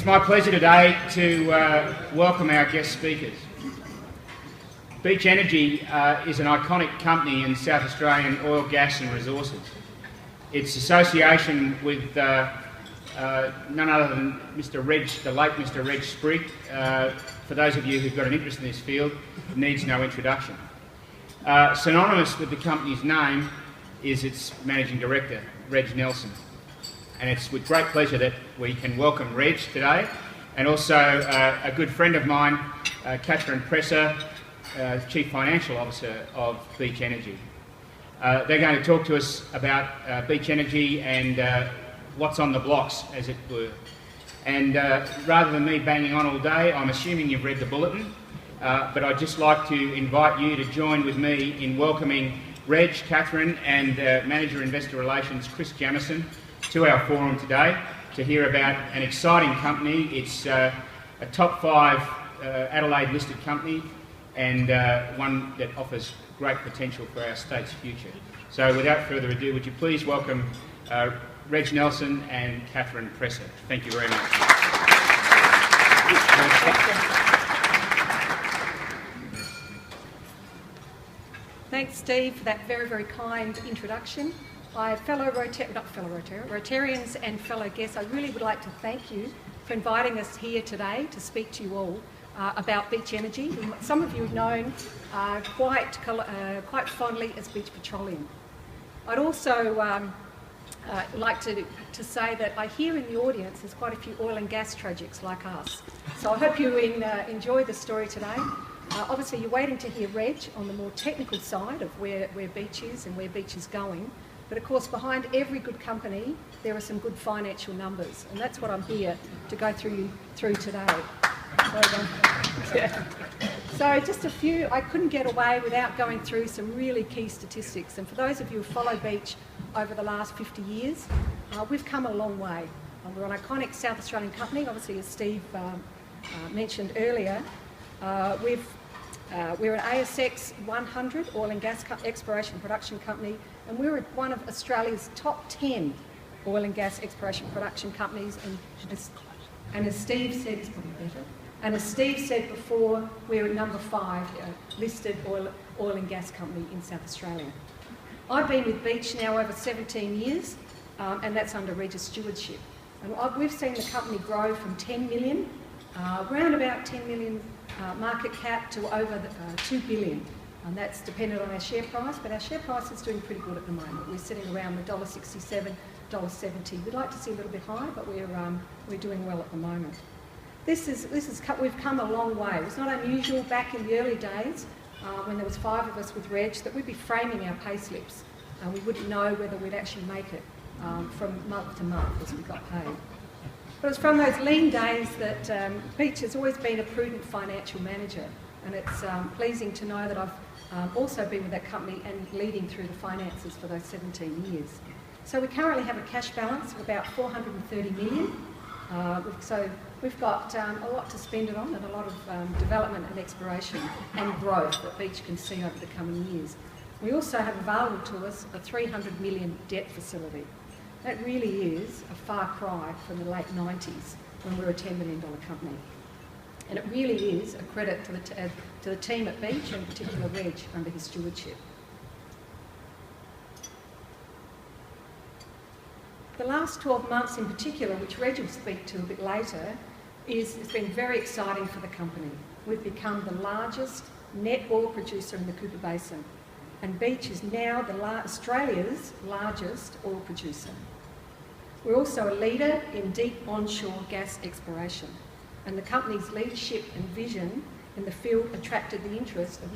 It's my pleasure today to welcome our guest speakers. Beach Energy is an iconic company in South Australian oil, gas and resources. Its association with none other than the late Mr. Reg Sprigg, for those of you who've got an interest in this field, needs no introduction. Synonymous with the company's name is its Managing Director, Reg Nelson. And it's with great pleasure that we can welcome Reg today, and also a good friend of mine, Kathryn, Chief Financial Officer of Beach Energy. They're going to talk to us about Beach Energy and what's on the blocks, as it were. And rather than me banging on all day, I'm assuming you've read the bulletin, but I'd just like to invite you to join with me in welcoming Reg, Kathryn and Manager Investor Relations, Chris Jamieson, to our forum today to hear about an exciting company. It's a top 5 Adelaide listed company and one that offers great potential for our state's future. So without further ado, would you please welcome Reg Nelson and Kathryn Presser. Thank you very much. Thanks, Steve, for that very, very kind introduction. My Rotarians and fellow guests, I really would like to thank you for inviting us here today to speak to you all about Beach Energy, whom some of you have known quite fondly as Beach Petroleum. I'd also like to say that I hear in the audience there's quite a few oil and gas tragics like us. So I hope you enjoy the story today. Obviously you're waiting to hear Reg on the more technical side of where Beach is and where Beach is going. But of course, behind every good company, there are some good financial numbers, and that's what I'm here to go through today. So just a few, I couldn't get away without going through some really key statistics. And for those of you who follow Beach over the last 50 years, we've come a long way. We're an iconic South Australian company, obviously as Steve mentioned earlier. We're an ASX 100 oil and gas exploration production company, and we're one of Australia's top 10 oil and gas exploration production companies. And as Steve said, it's probably better. And as Steve said before, we're at number 5 listed oil and gas company in South Australia. I've been with Beach now over 17 years, and that's under Reg's stewardship. And we've seen the company grow from 10 million, around about 10 million market cap to over 2 billion. And that's dependent on our share price, but our share price is doing pretty good at the moment. We're sitting around the $1.67, $1.70. We'd like to see a little bit higher, but we're doing well at the moment. We've come a long way. It was not unusual back in the early days when there was 5 of us with Reg that we'd be framing our pay slips and we wouldn't know whether we'd actually make it from month to month as we got paid. But it's from those lean days that Beach has always been a prudent financial manager, and it's pleasing to know that I've also been with that company and leading through the finances for those 17 years. So we currently have a cash balance of about 430 million. So we've got a lot to spend it on, and a lot of development and exploration and growth that Beach can see over the coming years. We also have available to us a 300 million debt facility. That really is a far cry from the late 90s when we were a $10 million company. And it really is a credit to the team at Beach, and in particular Reg, under his stewardship. The last 12 months in particular, which Reg will speak to a bit later, it's been very exciting for the company. We've become the largest net oil producer in the Cooper Basin, and Beach is now Australia's largest oil producer. We're also a leader in deep onshore gas exploration, and the company's leadership and vision in the field attracted the interest of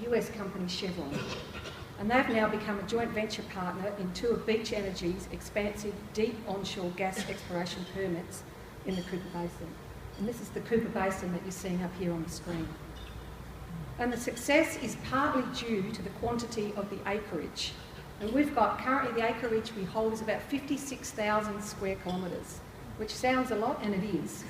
US company Chevron. And they've now become a joint venture partner in 2 of Beach Energy's expansive deep onshore gas exploration permits in the Cooper Basin. And this is the Cooper Basin that you're seeing up here on the screen. And the success is partly due to the quantity of the acreage. And we've got, currently the acreage we hold is about 56,000 square kilometres, which sounds a lot, and it is.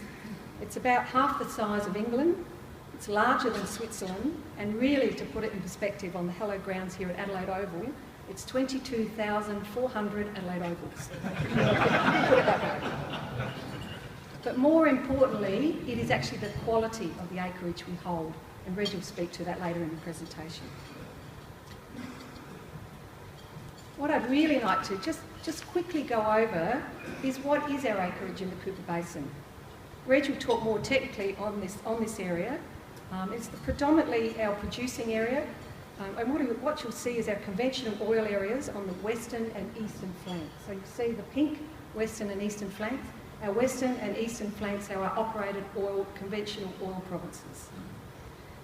It's about half the size of England, it's larger than Switzerland, and really, to put it in perspective on the hallowed grounds here at Adelaide Oval, it's 22,400 Adelaide Ovals. Put it that way. But more importantly, it is actually the quality of the acreage we hold, and Reg will speak to that later in the presentation. What I'd really like to just quickly go over is what is our acreage in the Cooper Basin. Reg will talk more technically on this area. It's predominantly our producing area, and what you'll see is our conventional oil areas on the western and eastern flanks. So you see the pink western and eastern flanks. Our western and eastern flanks are our operated conventional oil provinces.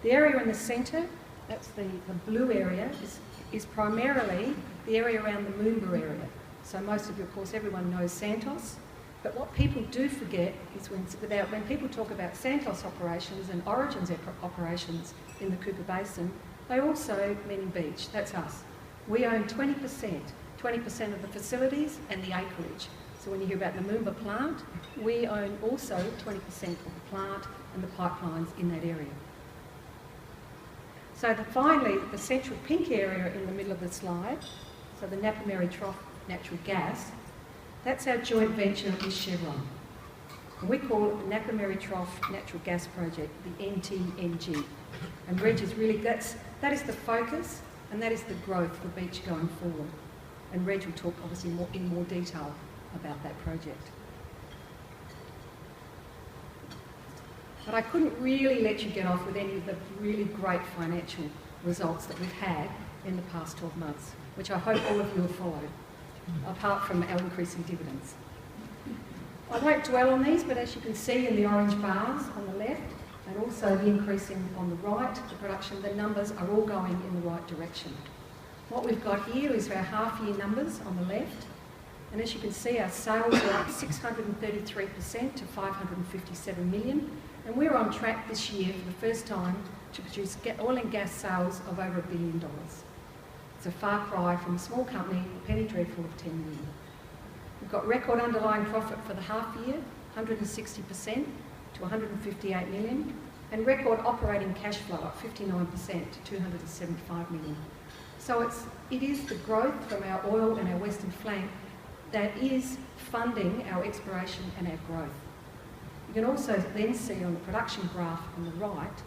The area in the centre, that's the blue area, is primarily the area around the Moomba area. So most of you, of course, everyone knows Santos. But what people do forget is when people talk about Santos operations and Origin's operations in the Cooper Basin, they also mean Beach. That's us. We own 20% of the facilities and the acreage. So when you hear about the Moomba plant, we own also 20% of the plant and the pipelines in that area. So finally, the central pink area in the middle of the slide, so the Nappamerri Trough Natural Gas, that's our joint venture with Chevron. And we call it the Nappamerri Trough Natural Gas Project, the NTNG. And Reg is really, that is the focus and that is the growth for Beach going forward. And Reg will talk obviously in more detail about that project. But I couldn't really let you get off with any of the really great financial results that we've had in the past 12 months, which I hope all of you have followed, apart from our increasing dividends. I won't dwell on these, but as you can see in the orange bars on the left, and also the increasing on the right, the production, the numbers are all going in the right direction. What we've got here is our half-year numbers on the left, and as you can see, our sales are up 633% to 557 million, and we're on track this year for the first time to produce oil and gas sales of over $1 billion. It's a far cry from a small company, a penny dreadful of 10 million. We've got record underlying profit for the half year, 160% to 158 million, and record operating cash flow up 59% to 275 million. So it is the growth from our oil and our western flank that is funding our exploration and our growth. You can also then see on the production graph on the right,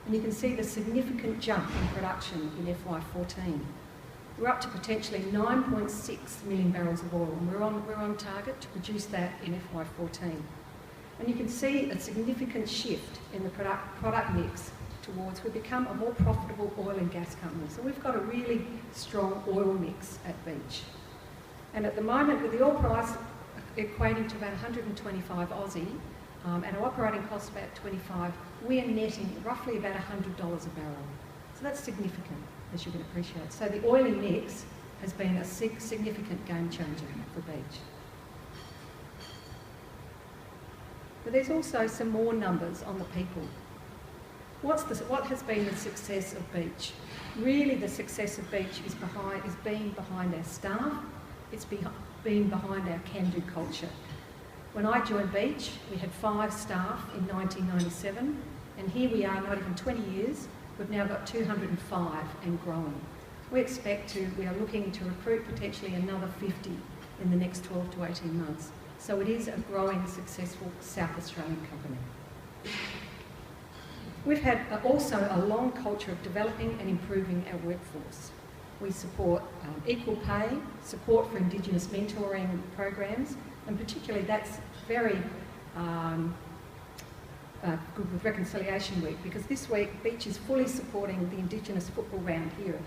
and you can see the significant jump in production in FY14. We're up to potentially 9.6 million barrels of oil, and we're on target to produce that in FY14. And you can see a significant shift in the product mix towards we've become a more profitable oil and gas company. So we've got a really strong oil mix at Beach. And at the moment, with the oil price equating to about 125 Aussie, and our operating cost about 25, we are netting roughly about $100 a barrel. So that's significant, as you can appreciate. So the oily mix has been a significant game changer for Beach. But there's also some more numbers on the people. What has been the success of Beach? Really, the success of Beach is being behind our staff. It's being behind our can-do culture. When I joined Beach, we had 5 staff in 1997, and here we are, not even 20 years, we've now got 205 and growing. We are looking to recruit potentially another 50 in the next 12 to 18 months. So it is a growing, successful South Australian company. We've had also a long culture of developing and improving our workforce. We support equal pay, support for Indigenous mentoring programs, and particularly that's very good with Reconciliation Week, because this week Beach is fully supporting the Indigenous football round here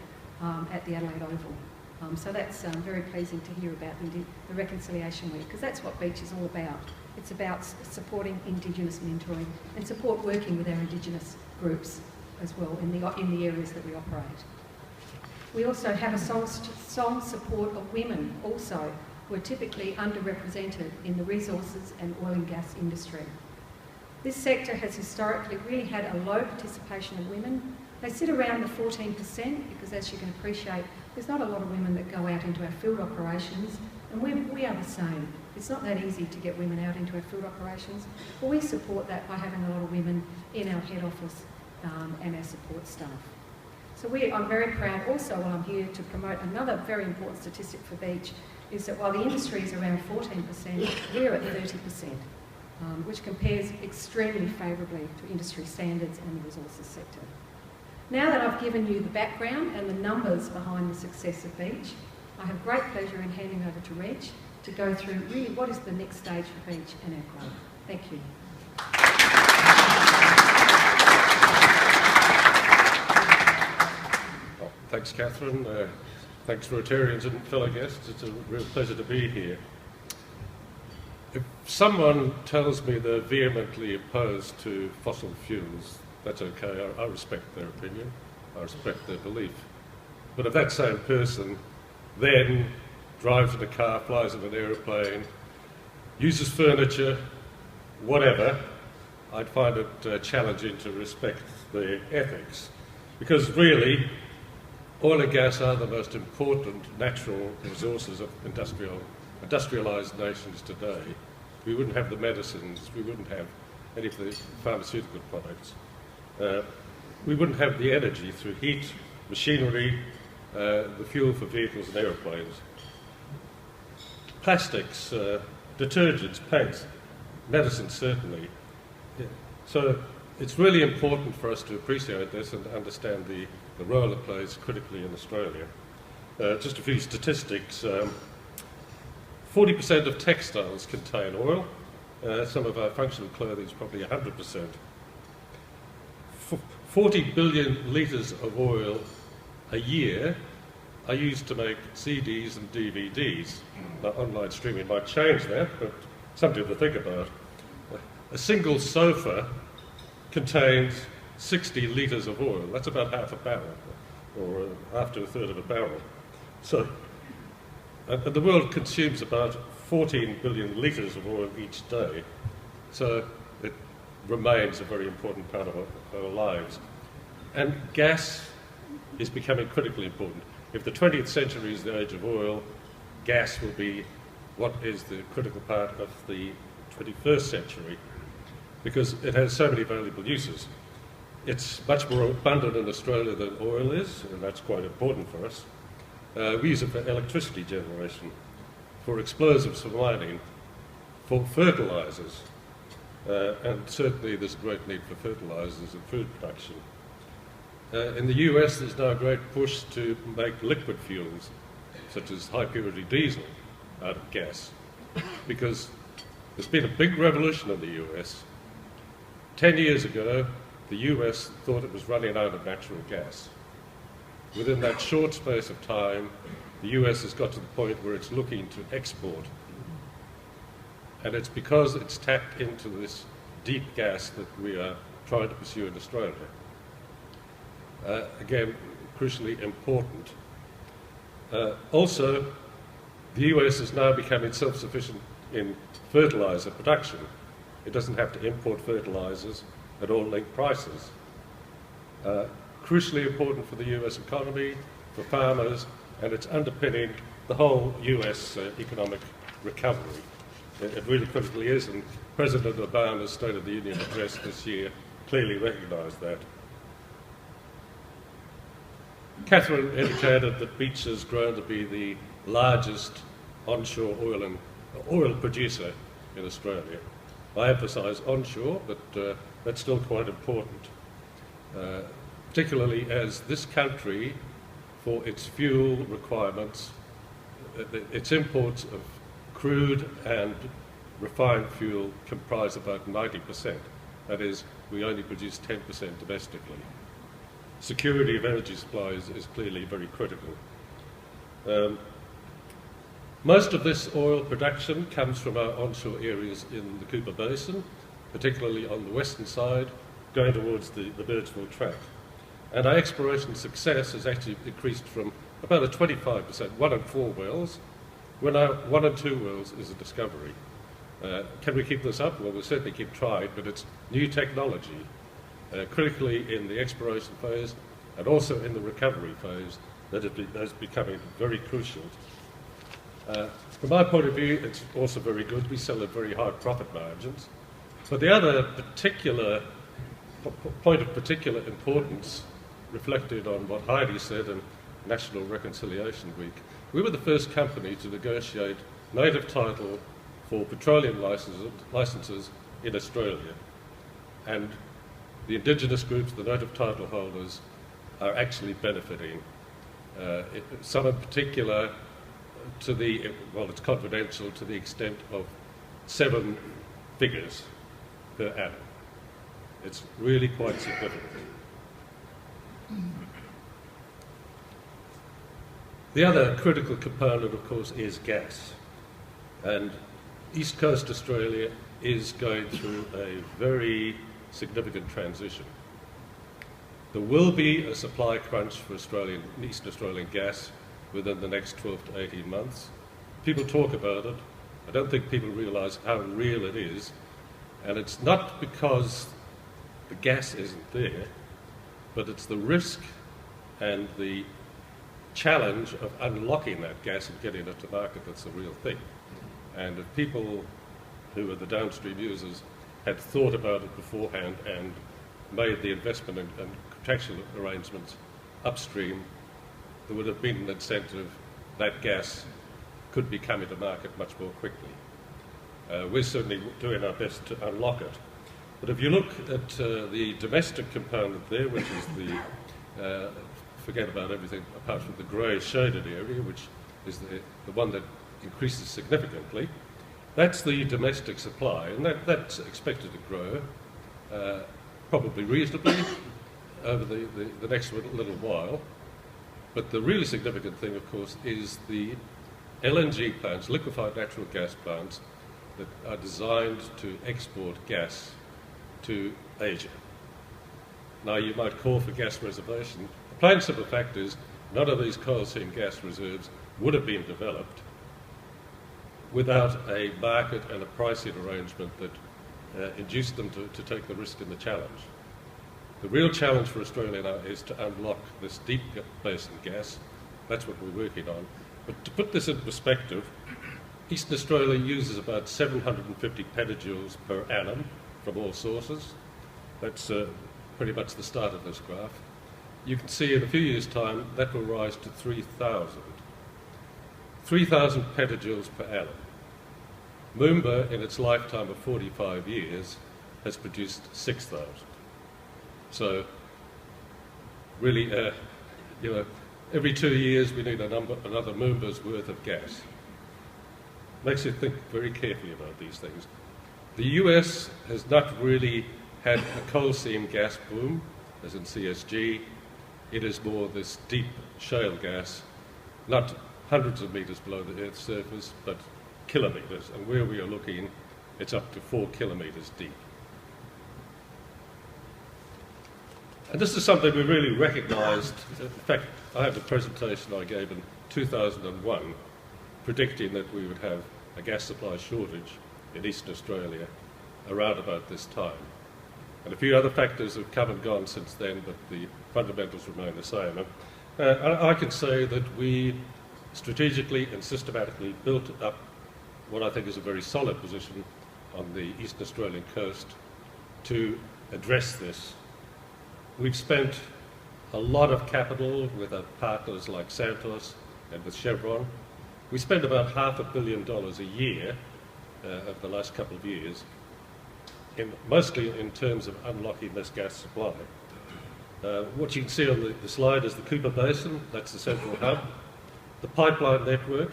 at the Adelaide Oval. So that's very pleasing to hear about the Reconciliation Week, because that's what Beach is all about. It's about supporting Indigenous mentoring and support working with our Indigenous groups as well in the areas that we operate. We also have a strong support of women also, who are typically underrepresented in the resources and oil and gas industry. This sector has historically really had a low participation of women. They sit around the 14% because, as you can appreciate, there's not a lot of women that go out into our field operations, and we are the same. It's not that easy to get women out into our field operations, but we support that by having a lot of women in our head office and our support staff. So I'm very proud also while I'm here to promote another very important statistic for Beach, is that while the industry is around 14%, we're at 30%. which compares extremely favourably to industry standards and the resources sector. Now that I've given you the background and the numbers behind the success of Beach, I have great pleasure in handing over to Reg to go through really what is the next stage for Beach and our growth. Thank you. Well, thanks, Kathryn. Thanks, Rotarians and fellow guests. It's a real pleasure to be here. If someone tells me they're vehemently opposed to fossil fuels, that's okay. I respect their opinion. I respect their belief. But if that same person then drives in a car, flies in an aeroplane, uses furniture, whatever, I'd find it challenging to respect their ethics. Because really, oil and gas are the most important natural resources of industrialised nations today. We wouldn't have the medicines, we wouldn't have any of the pharmaceutical products. We wouldn't have the energy through heat, machinery, the fuel for vehicles and aeroplanes. Plastics, detergents, paints, medicine certainly. Yeah. So it's really important for us to appreciate this and understand the role it plays critically in Australia. Just a few statistics. 40% of textiles contain oil. Some of our functional clothing is probably 100%. 40 billion litres of oil a year are used to make CDs and DVDs. Now, online streaming might change that, but something to think about. A single sofa contains 60 litres of oil. That's about half a barrel, or after a third of a barrel. So, and the world consumes about 14 billion litres of oil each day. So it remains a very important part of our lives. And gas is becoming critically important. If the 20th century is the age of oil, gas will be what is the critical part of the 21st century, because it has so many valuable uses. It's much more abundant in Australia than oil is, and that's quite important for us. We use it for electricity generation, for explosives for mining, for fertilisers, and certainly there's a great need for fertilisers in food production. In the US, there's now a great push to make liquid fuels, such as high-purity diesel, out of gas, because there's been a big revolution in the US. 10 years ago, the US thought it was running out of natural gas. Within that short space of time, the US has got to the point where it's looking to export. And it's because it's tapped into this deep gas that we are trying to pursue in Australia. Again, crucially important. Also, the US is now becoming self-sufficient in fertiliser production. It doesn't have to import fertilisers at all-linked prices. Crucially important for the US economy, for farmers, and it's underpinning the whole US economic recovery. It really critically is, and President Obama's State of the Union address this year clearly recognised that. Kathryn indicated that Beach has grown to be the largest onshore oil producer in Australia. I emphasise onshore, but that's still quite important, particularly as this country, for its fuel requirements, its imports of crude and refined fuel comprise about 90%. That is, we only produce 10% domestically. Security of energy supplies is clearly very critical. Most of this oil production comes from our onshore areas in the Cooper Basin, particularly on the western side, going towards the Birchville Track. And our exploration success has actually increased from about a 25%, 1 in 4 wells, we're now 1 in 2 wells is a discovery. Can we keep this up? Well, we'll certainly keep trying, but it's new technology, critically in the exploration phase and also in the recovery phase, that is becoming very crucial. From my point of view, it's also very good. We sell at very high profit margins. But the other particular point of particular importance, reflected on what Heidi said in National Reconciliation Week, we were the first company to negotiate native title for petroleum licenses in Australia. And the indigenous groups, the native title holders, are actually benefiting. Some in particular to the, well, it's confidential, to the extent of 7 figures per annum. It's really quite significant. The other critical component, of course, is gas. And East Coast Australia is going through a very significant transition. There will be a supply crunch for East Australian gas within the next 12 to 18 months. People talk about it. I don't think people realise how real it is. And it's not because the gas isn't there, but it's the risk and the challenge of unlocking that gas and getting it to market that's the real thing. And if people who are the downstream users had thought about it beforehand and made the investment and contractual arrangements upstream, there would have been an incentive that gas could be coming to market much more quickly. We're certainly doing our best to unlock it. But if you look at the domestic component there, which is the, forget about everything apart from the grey shaded area, which is the one that increases significantly, that's the domestic supply, and that's expected to grow probably reasonably over the next little while. But the really significant thing, of course, is the LNG plants, liquefied natural gas plants, that are designed to export gas to Asia. Now, you might call for gas reservation. The plain simple fact is none of these coal seam gas reserves would have been developed without a market and a pricing arrangement that induced them to take the risk and the challenge. The real challenge for Australia now is to unlock this deep basin gas. That's what we're working on. But to put this in perspective, Eastern Australia uses about 750 petajoules per annum from all sources. That's pretty much the start of this graph. You can see in a few years' time that will rise to 3,000. 3,000 petajoules per annum. Moomba, in its lifetime of 45 years, has produced 6,000. So, really, you know, every 2 years we need another Moomba's worth of gas. Makes you think very carefully about these things. The US has not really had a coal seam gas boom, as in CSG. It is more this deep shale gas, not hundreds of metres below the Earth's surface, but kilometres. And where we are looking, it's up to 4 kilometres deep. And this is something we really recognised. In fact, I have a presentation I gave in 2001 predicting that we would have a gas supply shortage in Eastern Australia around about this time. And a few other factors have come and gone since then, but the fundamentals remain the same. And I can say that we strategically and systematically built up what I think is a very solid position on the Eastern Australian coast to address this. We've spent a lot of capital with our partners like Santos and with Chevron. We spend about $500 million a year over the last couple of years, mostly in terms of unlocking this gas supply. What you can see on the slide is the Cooper Basin, that's the central hub, the pipeline network.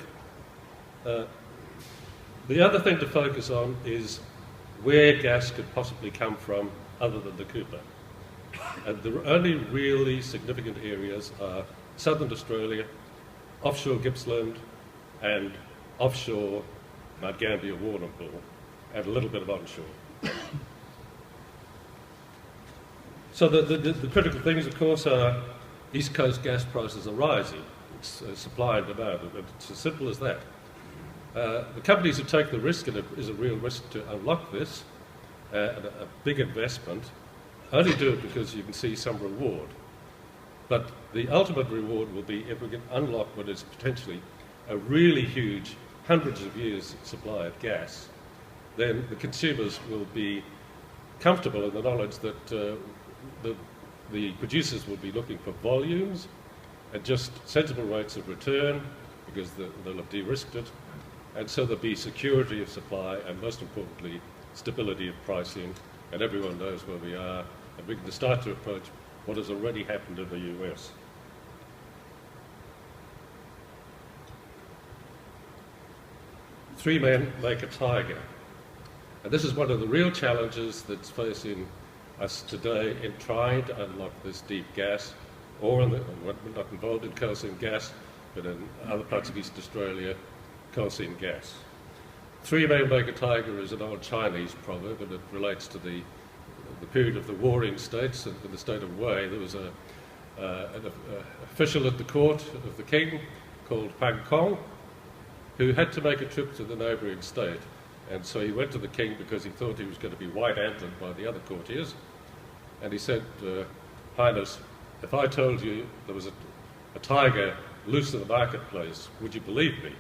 The other thing to focus on is where gas could possibly come from other than the Cooper. And the only really significant areas are southern Australia, offshore Gippsland, and offshore Mount Gambier Warrnambool, and a little bit of onshore. So the critical things, of course, are East Coast gas prices are rising. It's supply and demand, and it's as simple as that. The companies who take the risk, and it is a real risk to unlock this, and a big investment, only do it because you can see some reward. But the ultimate reward will be if we can unlock what is potentially a really huge, hundreds of years supply of gas, then the consumers will be comfortable in the knowledge that the producers will be looking for volumes and just sensible rates of return because they'll have de-risked it. And so there'll be security of supply and, most importantly, stability of pricing, and everyone knows where we are, and we can start to approach what has already happened in the US. Three men make a tiger. And this is one of the real challenges that's facing us today in trying to unlock this deep gas, or we're not involved in coal seam gas, but in other parts of East Australia, coal seam gas. Three men make a tiger is an old Chinese proverb, and it relates to the period of the warring states. In the state of Wei, there was an official at the court of the king called Pang Kong, who had to make a trip to the neighbouring state. And so he went to the king because he thought he was going to be white-anted by the other courtiers. And he said, Highness, if I told you there was a tiger loose in the marketplace, would you believe me?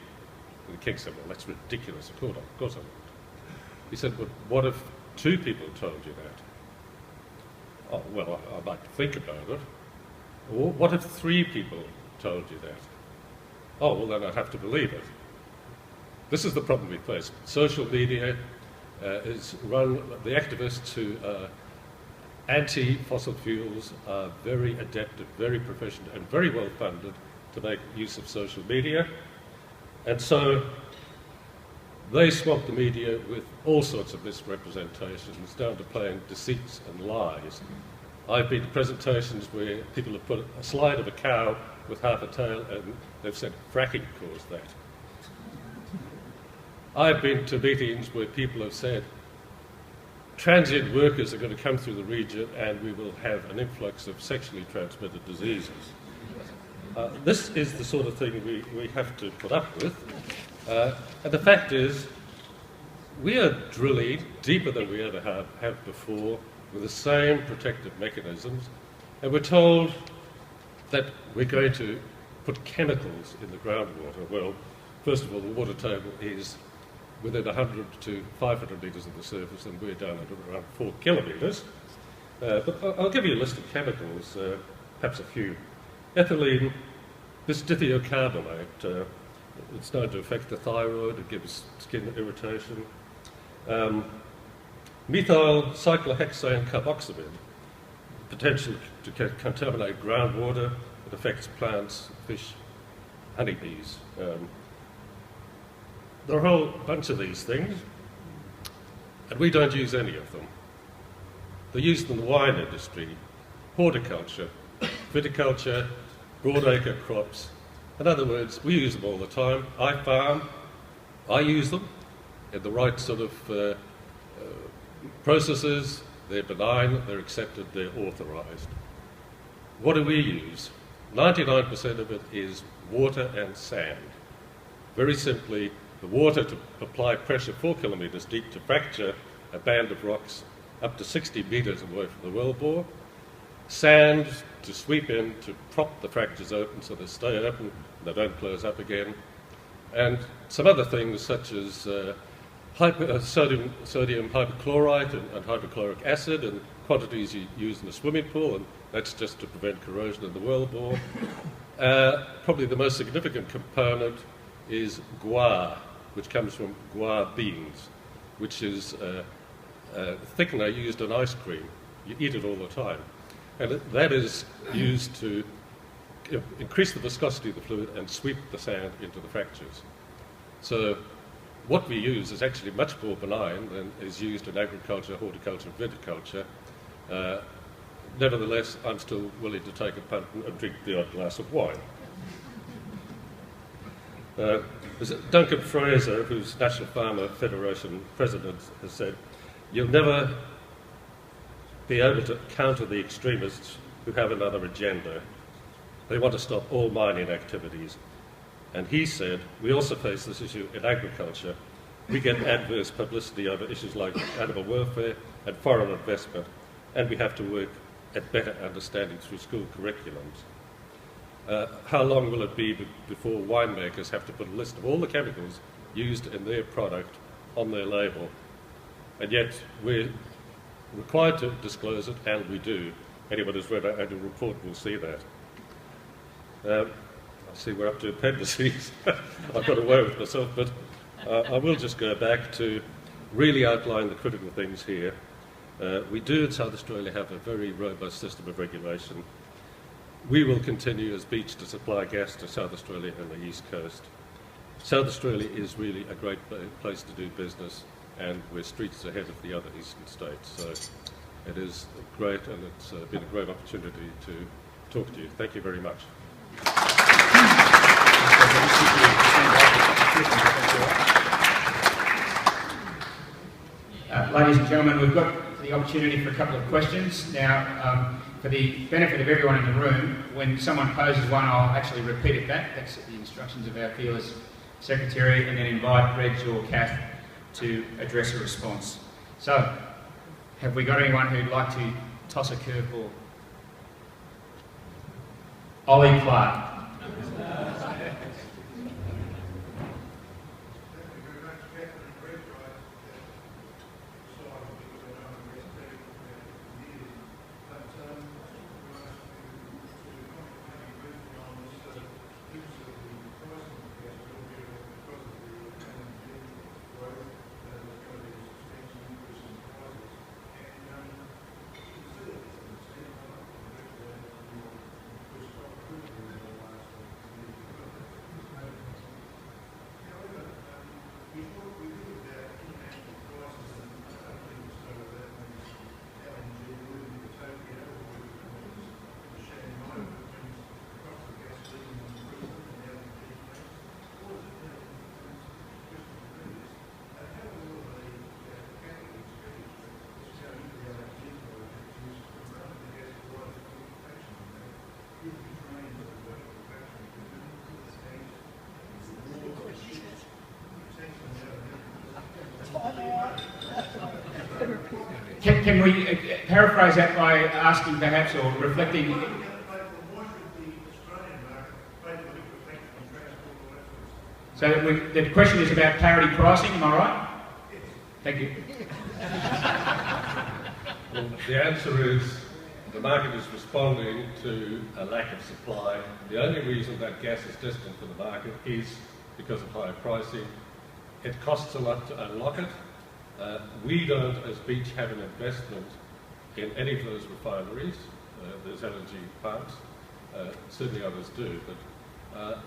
And the king said, well, that's ridiculous. Of course I would. He said, but what if two people told you that? Oh, well, I'd like to think about it. Or what if three people told you that? Oh, well, then I'd have to believe it. This is the problem we face. Social media is run, the activists who are anti-fossil fuels are very adept, very proficient, and very well funded to make use of social media. And so they swamp the media with all sorts of misrepresentations, down to playing deceits and lies. I've been to presentations where people have put a slide of a cow with half a tail and they've said fracking caused that. I've been to meetings where people have said transient workers are going to come through the region and we will have an influx of sexually transmitted diseases. This is the sort of thing we have to put up with. And the fact is, we are drilling deeper than we ever have before with the same protective mechanisms, and we're told that we're going to put chemicals in the groundwater. Well, first of all, the water table is within 100 to 500 metres of the surface, and we're down at around 4 kilometres. But I'll give you a list of chemicals, perhaps a few. Ethylene, bisdithiocarbonate, it's known to affect the thyroid, it gives skin irritation. Methyl cyclohexane carboxamide, potential to contaminate groundwater, it affects plants, fish, honeybees. There are a whole bunch of these things, and we don't use any of them. They're used in the wine industry, horticulture, viticulture, broadacre crops. In other words, we use them all the time. I farm, I use them in the right sort of processes. They're benign, they're accepted, they're authorised. What do we use? 99% of it is water and sand. Very simply, the water to apply pressure 4 kilometres deep to fracture a band of rocks up to 60 metres away from the wellbore. Sand to sweep in to prop the fractures open so they stay open and they don't close up again. And some other things such as sodium hypochlorite and hypochloric acid and quantities you use in a swimming pool, and that's just to prevent corrosion in the wellbore. Probably the most significant component is guar, which comes from guar beans, which is a thickener used in ice cream. You eat it all the time. And that is used to increase the viscosity of the fluid and sweep the sand into the fractures. So what we use is actually much more benign than is used in agriculture, horticulture, viticulture. Nevertheless, I'm still willing to take a punt and drink the odd glass of wine. Duncan Fraser, who's National Farmer Federation president, has said, you'll never be able to counter the extremists who have another agenda. They want to stop all mining activities. And he said, we also face this issue in agriculture. We get adverse publicity over issues like animal welfare and foreign investment, and we have to work at better understanding through school curriculums. How long will it be before winemakers have to put a list of all the chemicals used in their product on their label? And yet we're required to disclose it, and we do. Anyone who's read our annual report will see that. I see we're up to appendices. I've got away with myself, but I will just go back to really outlined the critical things here. We do in South Australia have a very robust system of regulation. We will continue as Beach to supply gas to South Australia and the East Coast. South Australia is really a great place to do business, and we're streets ahead of the other eastern states. So it is great, and it's been a great opportunity to talk to you. Thank you very much. Ladies and gentlemen, we've got the opportunity for a couple of questions. Now, for the benefit of everyone in the room, when someone poses one, I'll actually repeat it back. That's the instructions of our fearless Secretary, and then invite Reg or Kath to address a response. So, have we got anyone who'd like to toss a curveball? Ollie Clark. Can we paraphrase that by asking perhaps, or reflecting? So the question is about parity pricing, am I right? Thank you. Well, the answer is the market is responding to a lack of supply. The only reason that gas is destined for the market is because of higher pricing. It costs a lot to unlock it. We don't, as Beach, have an investment in any of those refineries. There's LNG plants, certainly others do, but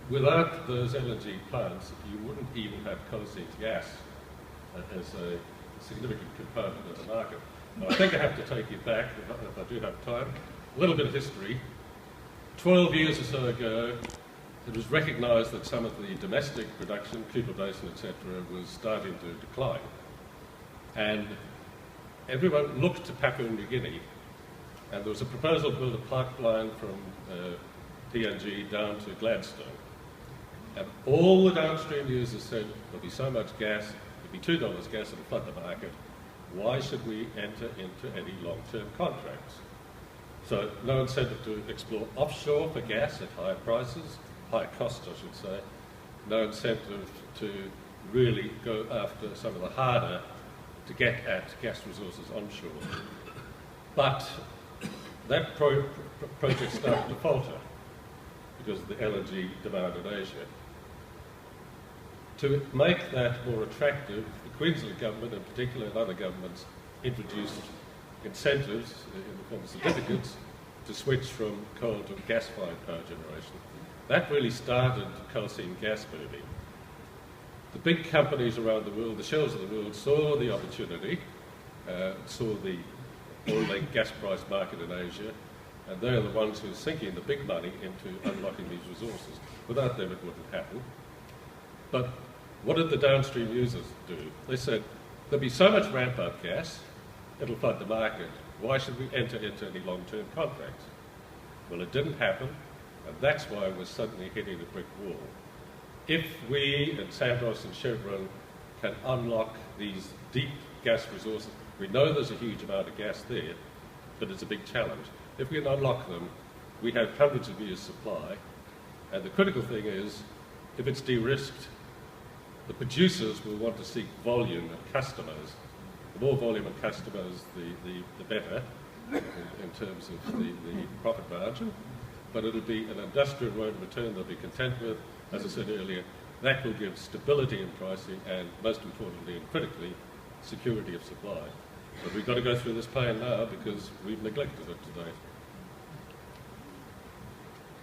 without those LNG plants, you wouldn't even have coal seam gas as a significant component of the market. Now, I think I have to take you back, if I do have time, a little bit of history. 12 years or so ago, it was recognised that some of the domestic production, Cooper Basin, etc., was starting to decline. And everyone looked to Papua New Guinea, and there was a proposal to build a pipeline from PNG down to Gladstone. And all the downstream users said, there'll be so much gas, it'll be $2 gas, it'll flood the market. Why should we enter into any long-term contracts? So no incentive to explore offshore for gas at higher prices, higher costs I should say. No incentive to really go after some of the harder to get at gas resources onshore. But that project started to falter because of the LNG demand in Asia. To make that more attractive, the Queensland government in particular and other governments introduced incentives in the form of certificates to switch from coal to gas-fired power generation. That really started coal seam gas moving. The big companies around the world, the shells of the world, saw the opportunity, saw the oil-linked gas price market in Asia, and they're the ones who are sinking the big money into unlocking these resources. Without them, it wouldn't happen. But what did the downstream users do? They said, there'll be so much ramp-up gas, it'll flood the market. Why should we enter into any long-term contracts? Well, it didn't happen, and that's why we're suddenly hitting a brick wall. If we and Santos and Chevron can unlock these deep gas resources, we know there's a huge amount of gas there, but it's a big challenge. If we can unlock them, we have hundreds of years' supply, and the critical thing is, if it's de-risked, the producers will want to seek volume and customers. The more volume and customers, the better in terms of the profit margin, but it'll be an industrial rate of return they'll be content with. As I said earlier, that will give stability in pricing and, most importantly and critically, security of supply. But we've got to go through this pain now because we've neglected it to date.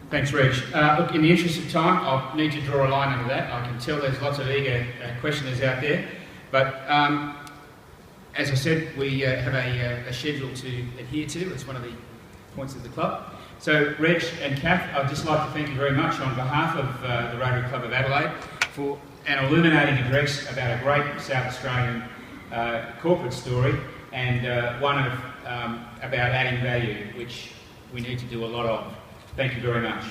Thanks, Reg. Look, in the interest of time, I'll need to draw a line under that. I can tell there's lots of eager questioners out there. But as I said, we have a schedule to adhere to. It's one of the points of the club. So, Reg and Kath, I'd just like to thank you very much on behalf of the Rotary Club of Adelaide for an illuminating address about a great South Australian corporate story and one of about adding value, which we need to do a lot of. Thank you very much.